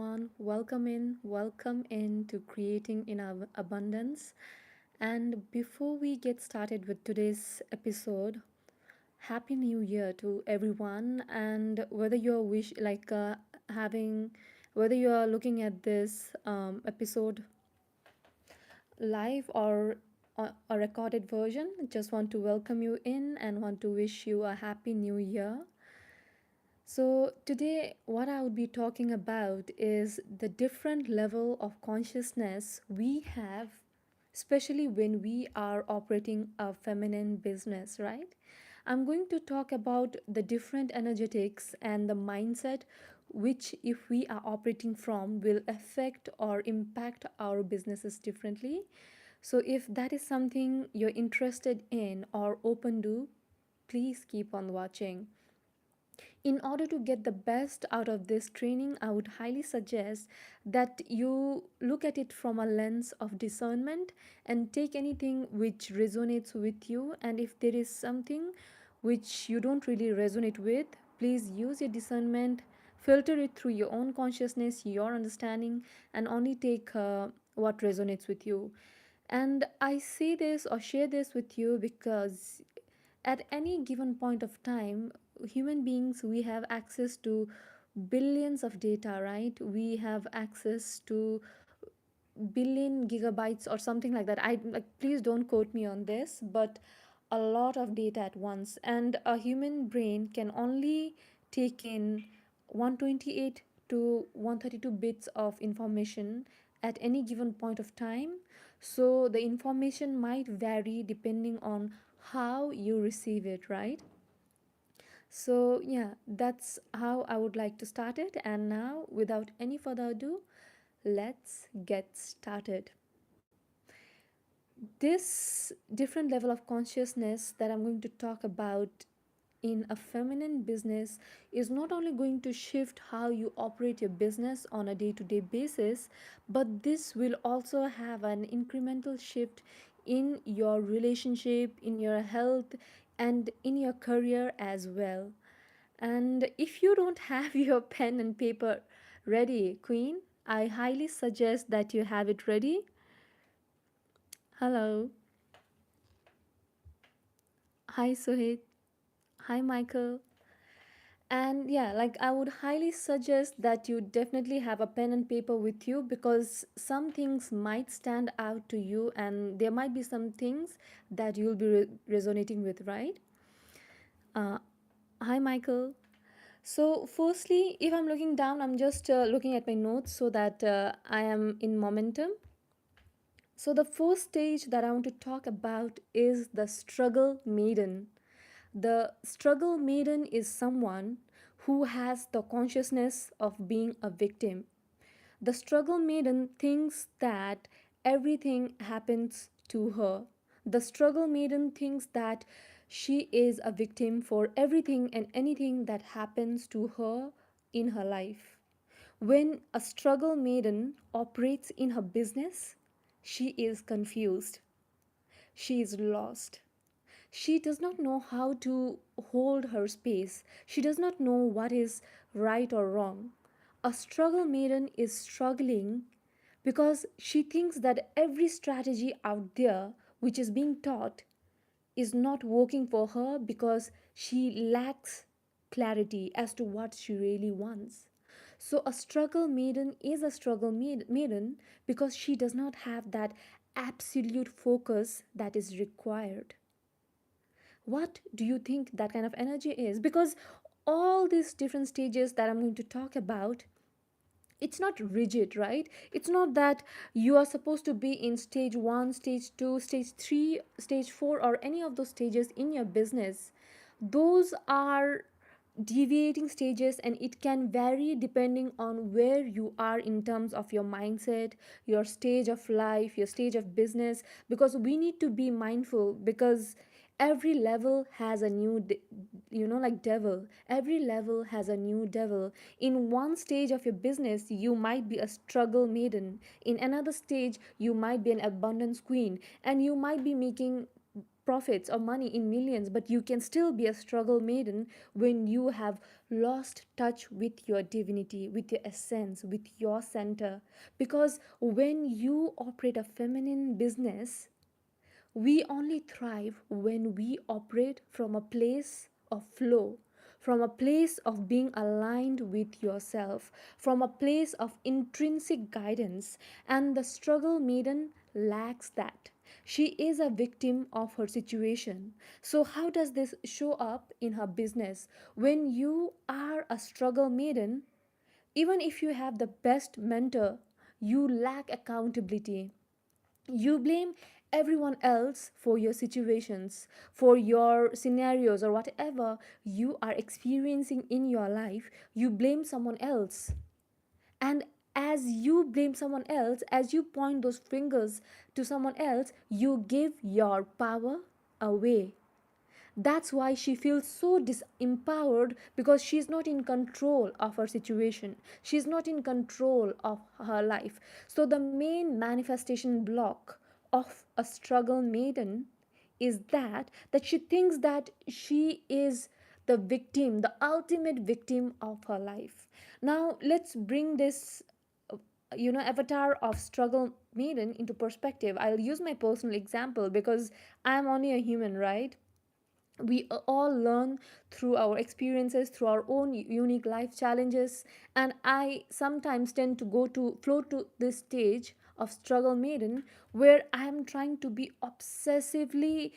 everyone. Welcome in to Creating in Abundance. And before we get started with today's episode, Happy New Year to everyone. And whether you're having, whether you are looking at this episode live or a recorded version, just want to welcome you in and want to wish you a Happy New Year. So, today, what I would be talking about is the different level of consciousness we have, especially when we are operating a feminine business, right? I'm going to talk about the different energetics and the mindset which, if we are operating from, will affect or impact our businesses differently. So, if that is something you're interested in or open to, please keep on watching. In order to get the best out of this training, I would highly suggest that you look at it from a lens of discernment and take anything which resonates with you. And if there is something which you don't really resonate with, please use your discernment, filter it through your own consciousness, your understanding, and only take what resonates with you. And I say this or share this with you because at any given point of time, human beings, we have access to billions of data, right? We have access to billion gigabytes or something like that. I like, please don't quote me on this, but a lot of data at once, and a human brain can only take in 128 to 132 bits of information at any given point of time. So the information might vary depending on how you receive it, right? So yeah, that's how I would like to start it. And now, without any further ado, let's get started. This different level of consciousness that I'm going to talk about in a feminine business is not only going to shift how you operate your business on a day to day basis, but this will also have an incremental shift in your relationship, in your health, and in your career as well. And if you don't have your pen and paper ready, Queen, I highly suggest that you have it ready. Hello. Hi, Suhit. Hi, Michael. And yeah, like I would highly suggest that you definitely have a pen and paper with you because some things might stand out to you and there might be some things that you'll be resonating with, right? Uh, Hi, Michael. So, firstly, if I'm looking down, I'm just looking at my notes so that I am in momentum. So, the first stage that I want to talk about is the struggle maiden. The struggle maiden is someone who has the consciousness of being a victim. The struggle maiden thinks that everything happens to her. The struggle maiden thinks that she is a victim for everything and anything that happens to her in her life. When a struggle maiden operates in her business, she is confused. She is lost. She does not know how to hold her space. She does not know what is right or wrong. A struggle maiden is struggling because she thinks that every strategy out there which is being taught is not working for her because she lacks clarity as to what she really wants. So, a struggle maiden is a struggle maiden because she does not have that absolute focus that is required. What do you think that kind of energy is? Because all these different stages that I'm going to talk about, it's not rigid, right? It's not that you are supposed to be in stage 1, stage 2, stage 3, stage 4, or any of those stages in your business. Those are deviating stages and it can vary depending on where you are in terms of your mindset, your stage of life, your stage of business, because we need to be mindful because every level has a new like devil. Every level has a new devil. In one stage of your business you might be a struggle maiden, in another stage you might be an abundance queen, and you might be making profits or money in millions, but you can still be a struggle maiden when you have lost touch with your divinity, with your essence, with your center. Because when you operate a feminine business, we only thrive when we operate from a place of flow, from a place of being aligned with yourself, from a place of intrinsic guidance. And the struggle maiden lacks that. She is a victim of her situation. So, how does this show up in her business? When you are a struggle maiden, even if you have the best mentor, you lack accountability. You blame everyone else for your situations, for your scenarios, or whatever you are experiencing in your life. You blame someone else. And as you blame someone else, as you point those fingers to someone else, you give your power away. That's why she feels so disempowered, because she's not in control of her situation. She's not in control of her life. So the main manifestation block of a struggle maiden is that she thinks that she is the victim, the ultimate victim of her life. Now let's bring this avatar of struggle maiden into perspective. I'll use my personal example because I'm only a human, right? We all learn through our experiences, through our own unique life challenges. And I sometimes tend to go to flow to this stage of struggle maiden, where I am trying to be obsessively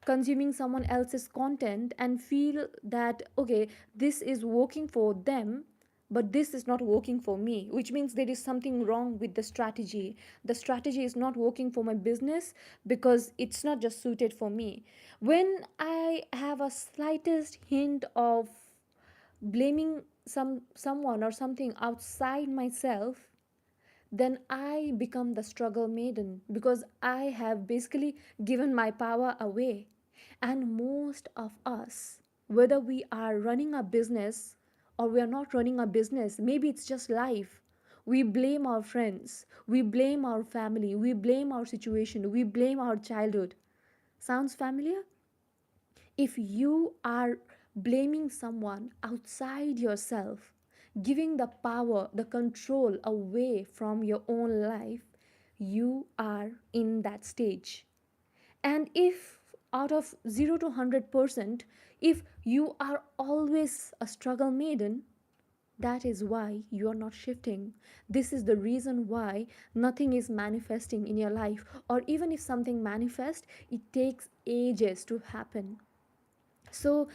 consuming someone else's content and feel that okay, this is working for them, but this is not working for me, which means there is something wrong with the strategy is not working for my business, because it's not just suited for me. When I have a slightest hint of blaming someone or something outside myself, then I become the struggle maiden, because I have basically given my power away. And most of us, whether we are running a business or we are not running a business, maybe it's just life. We blame our friends, we blame our family, we blame our situation, we blame our childhood. Sounds familiar? If you are blaming someone outside yourself, giving the power, the control away from your own life, you are in that stage. And if out of 0 to 100%, if you are always a struggle maiden, that is why you are not shifting. This is the reason why nothing is manifesting in your life. Or even if something manifests, it takes ages to happen. So,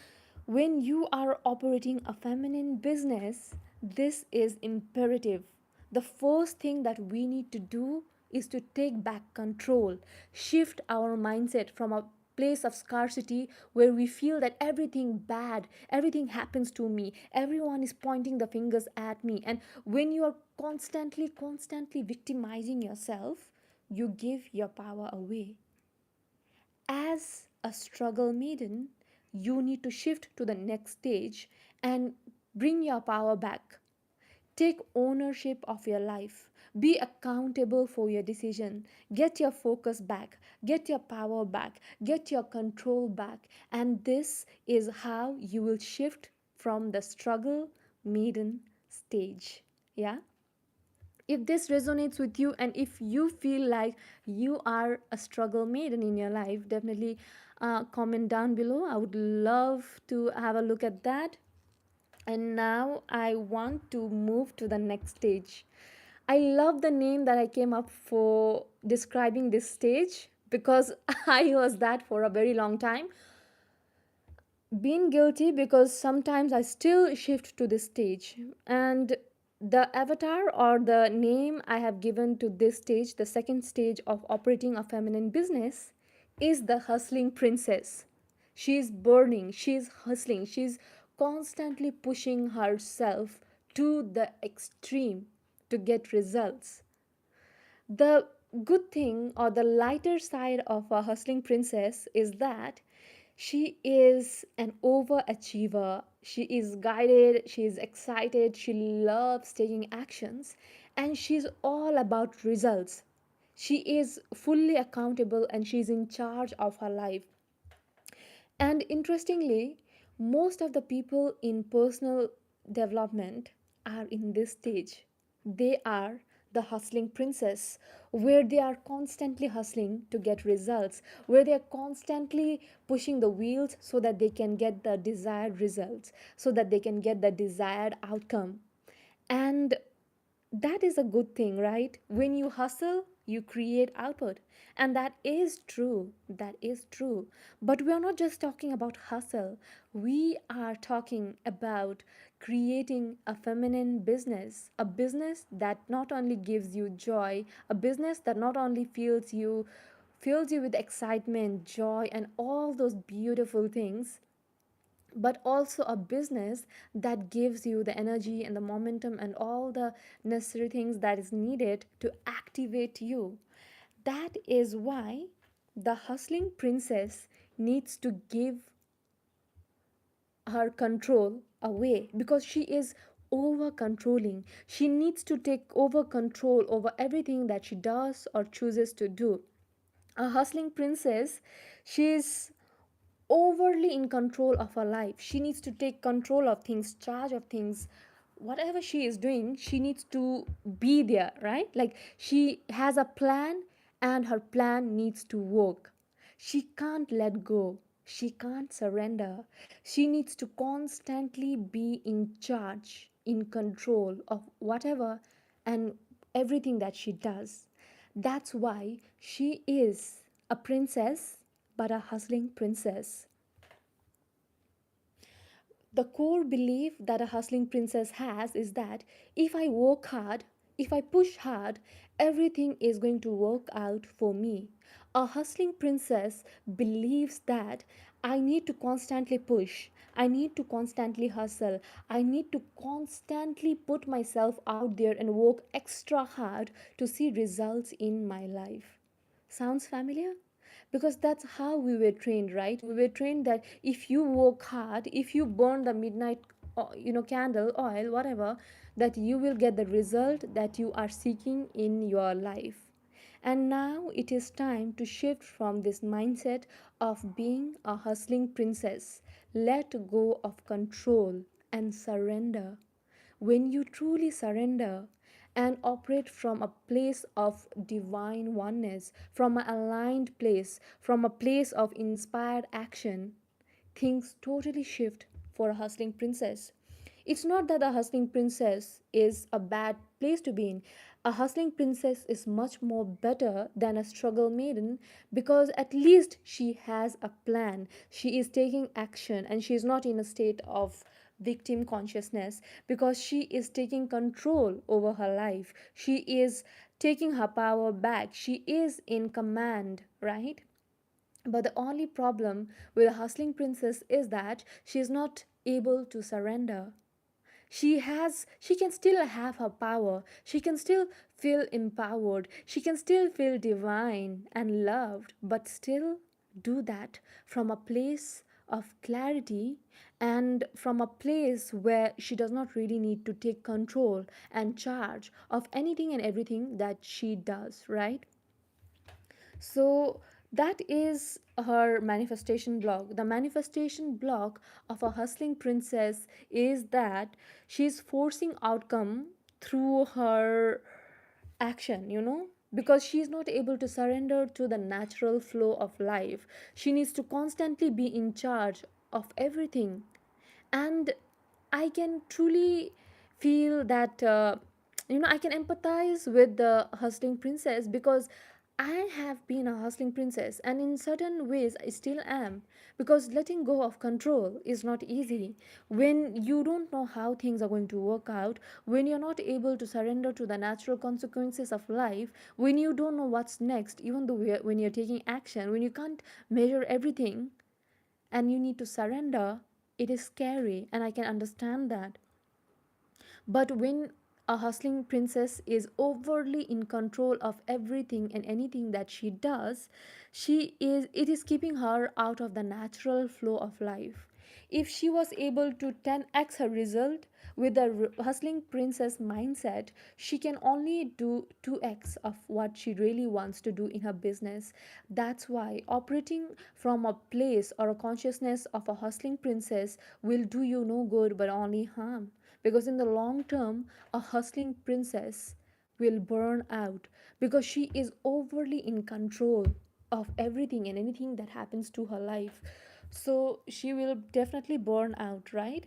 when you are operating a feminine business, this is imperative. The first thing that we need to do is to take back control, shift our mindset from a place of scarcity where we feel that everything bad, everything happens to me, everyone is pointing the fingers at me. And when you are constantly victimizing yourself, you give your power away. As a struggle maiden, you need to shift to the next stage and bring your power back. Take ownership of your life. Be accountable for your decision. Get your focus back. Get your power back. Get your control back. And this is how you will shift from the struggle maiden stage. Yeah? If this resonates with you, and if you feel like you are a struggle maiden in your life, definitely comment down below. I would love to have a look at that. And now I want to move to the next stage. I love the name that I came up for describing this stage, because I was that for a very long time. Been guilty, because sometimes I still shift to this stage. And the avatar, or the name I have given to this stage, the second stage of operating a feminine business, is the hustling princess. She's burning, she's hustling, she's constantly pushing herself to the extreme to get results. The good thing, or the lighter side of a hustling princess, is that she is an overachiever. She is guided, she is excited, she loves taking actions, and she's all about results. She is fully accountable and she's in charge of her life. And interestingly, most of the people in personal development are in this stage. They are the hustling princess, where they are constantly hustling to get results, where they are constantly pushing the wheels so that they can get the desired results, so that they can get the desired outcome. And that is a good thing, right? When you hustle, you create output. And that is true. That is true. But we are not just talking about hustle, we are talking about creating a feminine business, a business that not only gives you joy, a business that not only fills you with excitement, joy, and all those beautiful things, but also a business that gives you the energy and the momentum and all the necessary things that is needed to activate you. That is why the hustling princess needs to give her control away, because she is over controlling. She needs to take over control over everything that she does or chooses to do. A hustling princess, she is overly in control of her life. She needs to take control of things, charge of things. Whatever she is doing, she needs to be there, right? Like she has a plan and her plan needs to work. She can't let go. She can't surrender. She needs to constantly be in charge, in control of whatever and everything that she does. That's why she is a princess, but a hustling princess. The core belief that a hustling princess has is that if I work hard, if I push hard, everything is going to work out for me. A hustling princess believes that I need to constantly push, I need to constantly hustle, I need to constantly put myself out there and work extra hard to see results in my life. Sounds familiar? Because that's how we were trained, right? We were trained that if you work hard, if you burn the midnight candle, oil, whatever, that you will get the result that you are seeking in your life. And now it is time to shift from this mindset of being a hustling princess. Let go of control and surrender. When you truly surrender and operate from a place of divine oneness, from an aligned place, from a place of inspired action, things totally shift for a hustling princess. It's not that a hustling princess is a bad place to be in. A hustling princess is much more better than a struggle maiden, because at least she has a plan. She is taking action and she is not in a state of victim consciousness, because she is taking control over her life. She is taking her power back. She is in command, right? But the only problem with a hustling princess is that she is not able to surrender. She can still have her power. She can still feel empowered. She can still feel divine and loved, but still do that from a place of clarity and from a place where she does not really need to take control and charge of anything and everything that she does, right? So that is her manifestation block. The manifestation block of a hustling princess is that she's forcing outcome through her action, because she's not able to surrender to the natural flow of life. She needs to constantly be in charge of everything. And I can truly feel that I can empathize with the hustling princess, because I have been a hustling princess, and in certain ways I still am, because letting go of control is not easy. When you don't know how things are going to work out, when you're not able to surrender to the natural consequences of life, when you don't know what's next, even though when you're taking action, when you can't measure everything and you need to surrender, it is scary, and I can understand that. But when a hustling princess is overly in control of everything and anything that she does, it is keeping her out of the natural flow of life. If she was able to 10x her result with the hustling princess mindset, she can only do 2x of what she really wants to do in her business. That's why operating from a place or a consciousness of a hustling princess will do you no good but only harm. Because in the long term, a hustling princess will burn out because she is overly in control of everything and anything that happens to her life. So she will definitely burn out, right?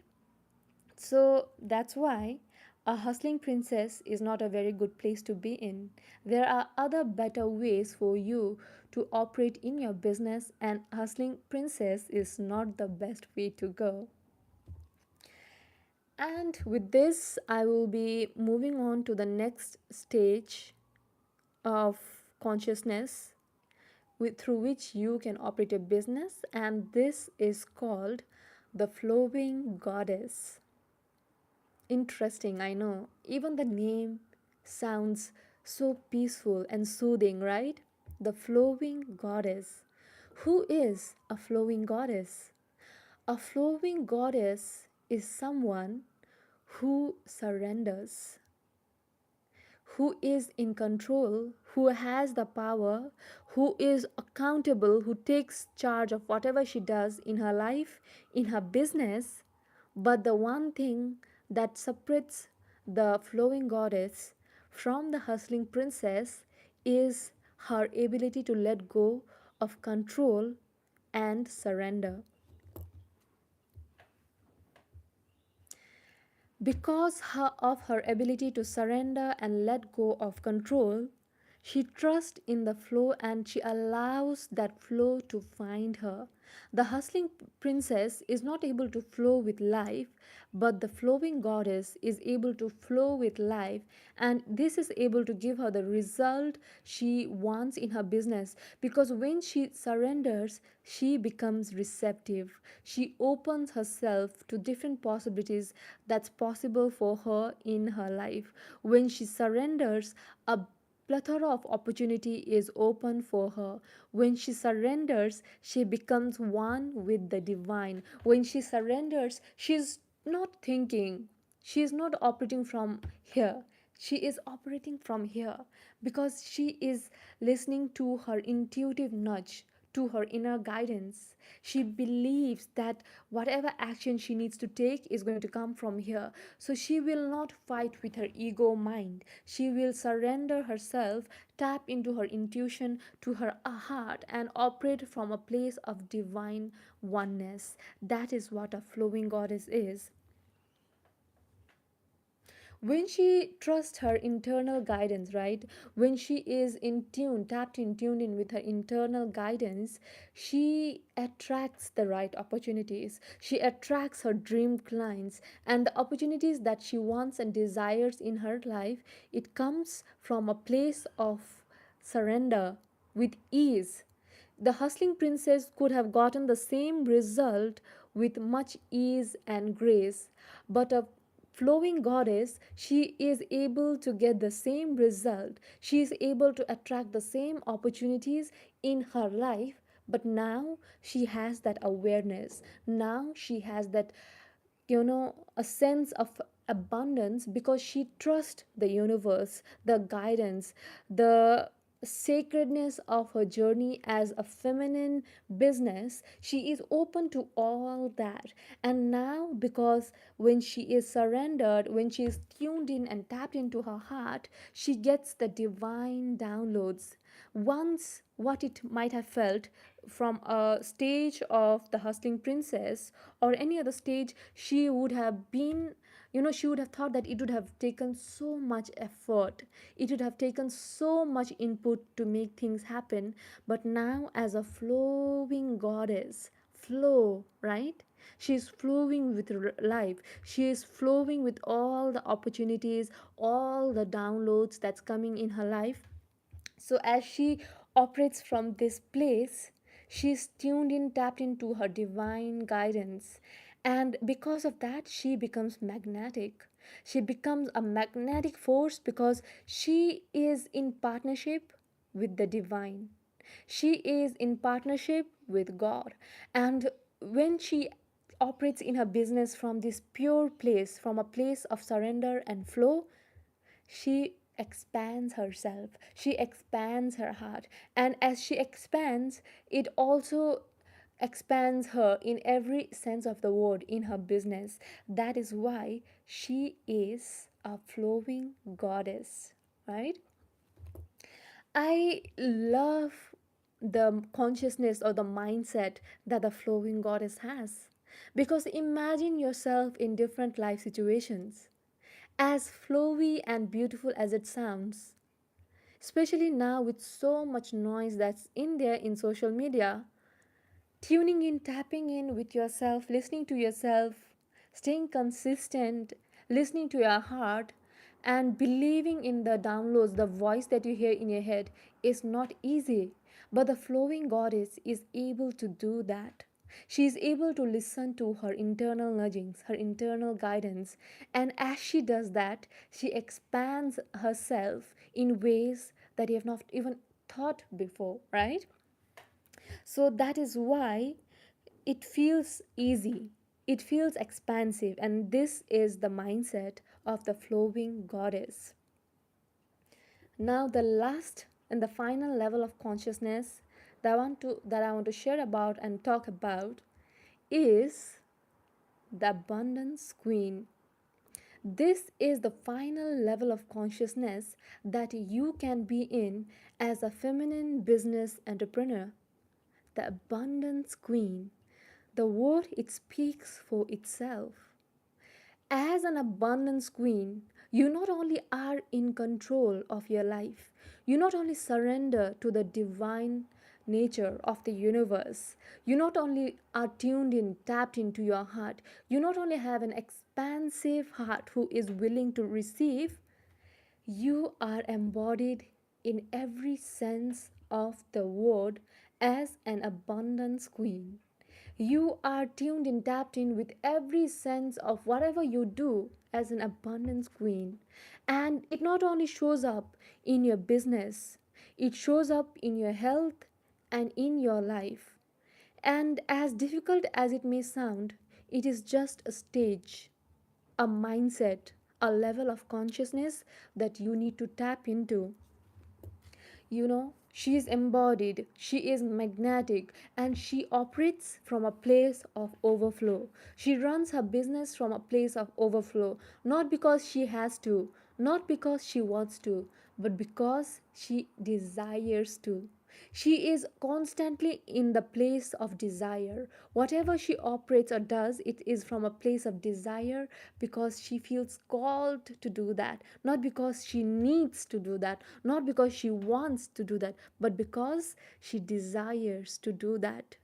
So that's why a hustling princess is not a very good place to be in. There are other better ways for you to operate in your business, and hustling princess is not the best way to go. And with this, I will be moving on to the next stage of consciousness through which you can operate a business, and this is called the flowing goddess. Interesting, I know. Even the name sounds so peaceful and soothing, right? The flowing goddess. Who is a flowing goddess? A flowing goddess is someone who surrenders, who is in control, who has the power, who is accountable, who takes charge of whatever she does in her life, in her business. But the one thing that separates the flowing goddess from the hustling princess is her ability to let go of control and surrender. Because of her ability to surrender and let go of control, she trusts in the flow and she allows that flow to find her. The hustling princess is not able to flow with life, but the flowing goddess is able to flow with life, and this is able to give her the result she wants in her business. Because when she surrenders, she becomes receptive. She opens herself to different possibilities that's possible for her in her life. When she surrenders, a plethora of opportunity is open for her. When she surrenders, she becomes one with the divine. When she surrenders, she's not thinking, she is not operating from here, she is operating from here, because she is listening to her intuitive nudge, to her inner guidance. She believes that whatever action she needs to take is going to come from here. So she will not fight with her ego mind. She will surrender herself, tap into her intuition, to her heart, and operate from a place of divine oneness. That is what a flowing goddess is. When she trusts her internal guidance, right? When she is in tune, tapped in, tuned in with her internal guidance, she attracts the right opportunities. She attracts her dream clients, and the opportunities that she wants and desires in her life, it comes from a place of surrender with ease. The hustling princess could have gotten the same result with much ease and grace, but a flowing goddess, she is able to get the same result. She is able to attract the same opportunities in her life, but now she has that awareness. Now she has that, a sense of abundance, because she trusts the universe, the guidance, the sacredness of her journey as a feminine business. She is open to all that. And now, because when she is surrendered, when she is tuned in and tapped into her heart, she gets the divine downloads. Once, what it might have felt from a stage of the hustling princess or any other stage, she would have been, she would have thought that it would have taken so much effort, it would have taken so much input to make things happen. But now, as a flowing goddess, flow, right? She's flowing with life. She is flowing with all the opportunities, all the downloads that's coming in her life. So, as she operates from this place, she's tuned in, tapped into her divine guidance. And because of that, she becomes magnetic. She becomes a magnetic force because she is in partnership with the divine. She is in partnership with God. And when she operates in her business from this pure place, from a place of surrender and flow. She expands herself, she expands her heart, and as she expands, it also expands her in every sense of the word in her business. That is why she is a flowing goddess, right? I love the consciousness or the mindset that the flowing goddess has. Because imagine yourself in different life situations. As flowy and beautiful as it sounds, especially now with so much noise that's in there in social media, tuning in, tapping in with yourself, listening to yourself, staying consistent, listening to your heart, and believing in the downloads, the voice that you hear in your head is not easy. But the flowing goddess is able to do that. She is able to listen to her internal nudgings, her internal guidance, and as she does that, she expands herself in ways that you have not even thought before, right? So that is why it feels easy, it feels expansive, and this is the mindset of the flowing goddess. Now, the last and the final level of consciousness that I want to share about and talk about is the abundance queen. This is the final level of consciousness that you can be in as a feminine business entrepreneur. The abundance queen. The word it speaks for itself. As an abundance queen, you not only are in control of your life, you not only surrender to the divine nature of the universe, you not only are tuned in, tapped into your heart, you not only have an expansive heart who is willing to receive, you are embodied in every sense of the word as an abundance queen. You are tuned in, tapped in with every sense of whatever you do as an abundance queen. And it not only shows up in your business, it shows up in your health and in your life. And as difficult as it may sound, it is just a stage, a mindset, a level of consciousness that you need to tap into. She is embodied, she is magnetic, and she operates from a place of overflow. She runs her business from a place of overflow, not because she has to, not because she wants to, but because she desires to. She is constantly in the place of desire. Whatever she operates or does, it is from a place of desire because she feels called to do that. Not because she needs to do that, not because she wants to do that, but because she desires to do that.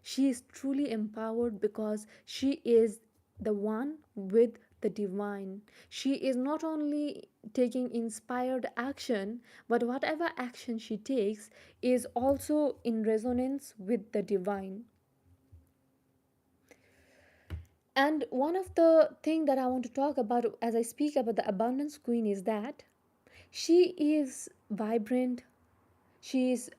She is truly empowered because she is the one with the divine. She is not only taking inspired action, but whatever action she takes is also in resonance with the divine. And one of the thing that I want to talk about as I speak about the abundance queen is that she is vibrant, she is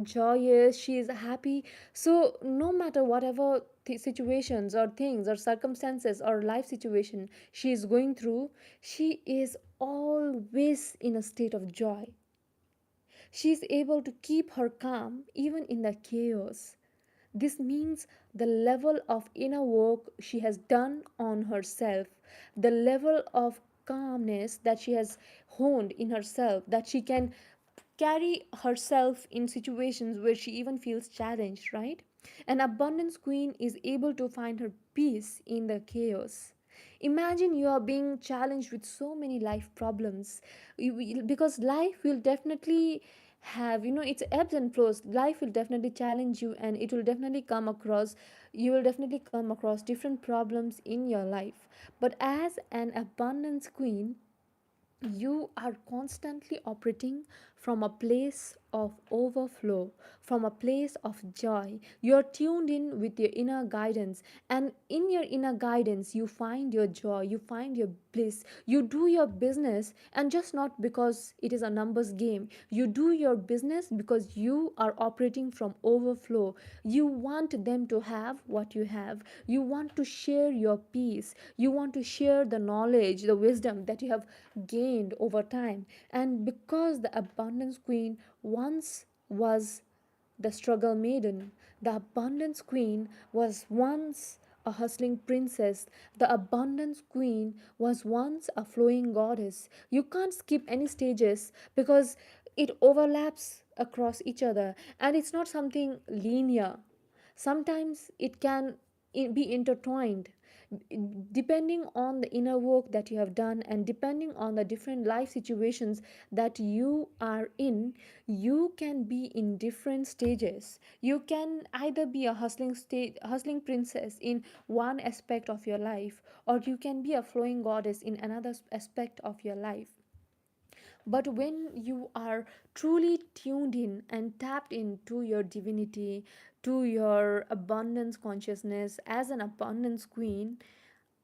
joyous, she is happy. So no matter whatever situations or things or circumstances or life situation she is going through, she is always in a state of joy. She is able to keep her calm even in the chaos. This means the level of inner work she has done on herself, the level of calmness that she has honed in herself, that she can carry herself in situations where she even feels challenged, right? An abundance queen is able to find her peace in the chaos. Imagine you are being challenged with so many life problems. Because life will definitely have, its ebbs and flows. Life will definitely challenge you, and it will definitely come across, you will definitely come across different problems in your life. But as an abundance queen, you are constantly operating from a place of overflow, from a place of joy. You're tuned in with your inner guidance, and in your inner guidance, you find your joy, you find your bliss. You do your business, and just not because it is a numbers game. You do your business because you are operating from overflow. You want them to have what you have. You want to share your peace. You want to share the knowledge, the wisdom that you have gained over time. And because the abundance queen once was the struggle maiden, the abundance queen was once a hustling princess. The abundance queen was once a flowing goddess. You can't skip any stages because it overlaps across each other, and it's not something linear. Sometimes it can be intertwined depending on the inner work that you have done, and depending on the different life situations that you are in. You can be in different stages. You can either be a hustling princess in one aspect of your life, or you can be a flowing goddess in another aspect of your life. But when you are truly tuned in and tapped into your divinity, to your abundance consciousness as an abundance queen,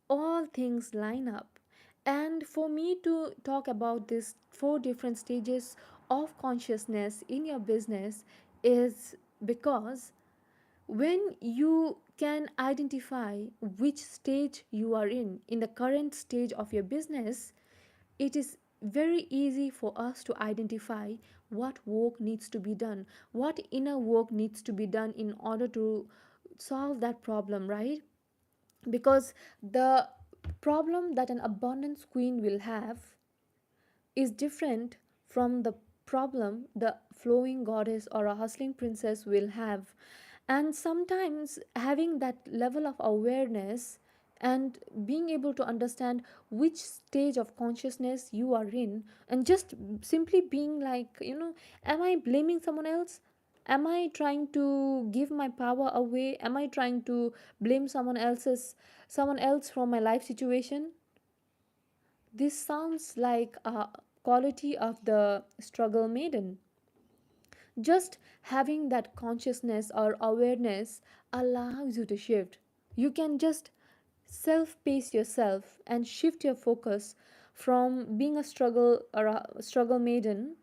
all things line up. And for me to talk about these four different stages of consciousness in your business is because when you can identify which stage you are in the current stage of your business, it is very easy for us to identify what work needs to be done, what inner work needs to be done in order to solve that problem, right? Because the problem that an abundance queen will have is different from the problem the flowing goddess or a hustling princess will have. And sometimes having that level of awareness and being able to understand which stage of consciousness you are in, and just simply being like, am I blaming someone else? Am I trying to give my power away? Am I trying to blame someone else from my life situation? This sounds like a quality of the struggle maiden. Just having that consciousness or awareness allows you to shift. You can just self pace yourself and shift your focus from being a struggle maiden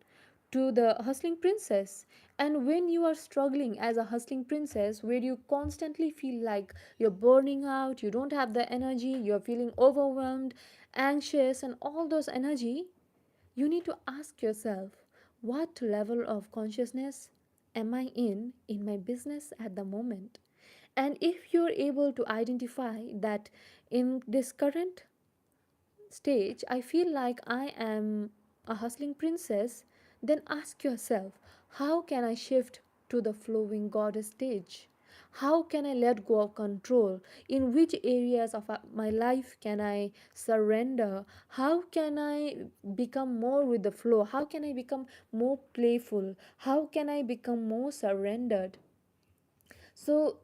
to the hustling princess. And when you are struggling as a hustling princess, where you constantly feel like you're burning out, you don't have the energy, you're feeling overwhelmed, anxious, and all those energy, you need to ask yourself, what level of consciousness am I in my business at the moment? And if you're able to identify that in this current stage, I feel like I am a hustling princess, then ask yourself, how can I shift to the flowing goddess stage? How can I let go of control? In which areas of my life can I surrender? How can I become more with the flow? How can I become more playful? How can I become more surrendered? So,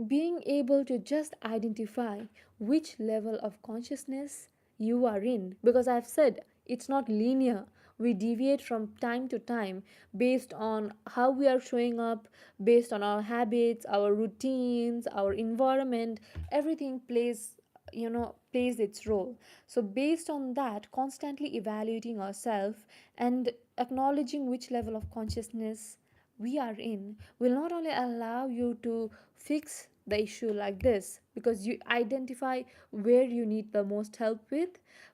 being able to just identify which level of consciousness you are in, because I've said it's not linear. We deviate from time to time based on how we are showing up, based on our habits, our routines, our environment. Everything plays its role. So based on that, constantly evaluating ourselves and acknowledging which level of consciousness we are in will not only allow you to fix the issue like this, because you identify where you need the most help with,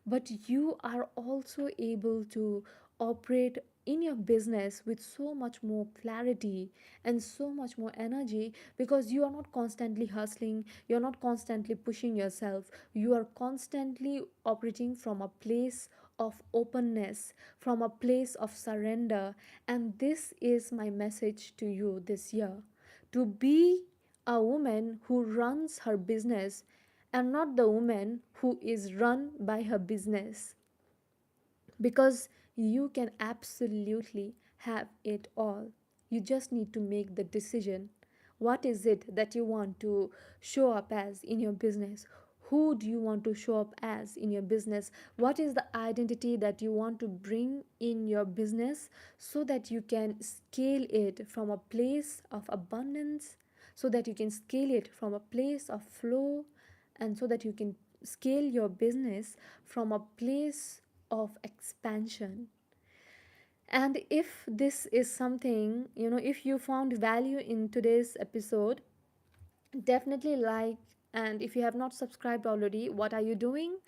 but you are also able to operate in your business with so much more clarity and so much more energy, because you are not constantly hustling, you're not constantly pushing yourself, you are constantly operating from a place of openness, from a place of surrender. And this is my message to you this year, to be a woman who runs her business and not the woman who is run by her business, because you can absolutely have it all. You just need to make the decision. What is it that you want to show up as in your business? Who do you want to show up as in your business? What is the identity that you want to bring in your business so that you can scale it from a place of abundance, so that you can scale it from a place of flow, and so that you can scale your business from a place of expansion. And if this is something, if you found value in today's episode, definitely like, and if you have not subscribed already, what are you doing?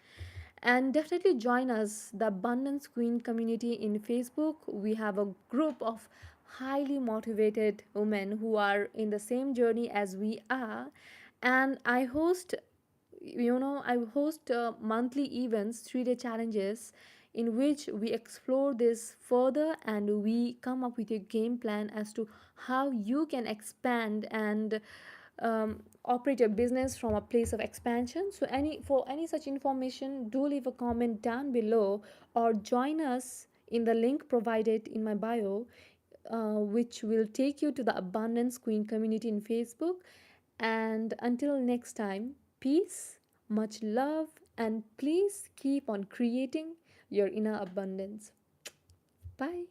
And definitely join us, the Abundance Queen community in Facebook. We have a group of highly motivated women who are in the same journey as we are. And I host monthly events, 3-day challenges, in which we explore this further and we come up with a game plan as to how you can expand and operate your business from a place of expansion. So, any such information, do leave a comment down below or join us in the link provided in my bio, which will take you to the Abundance Queen community in Facebook. And until next time, peace, much love, and please keep on creating your inner abundance. Bye.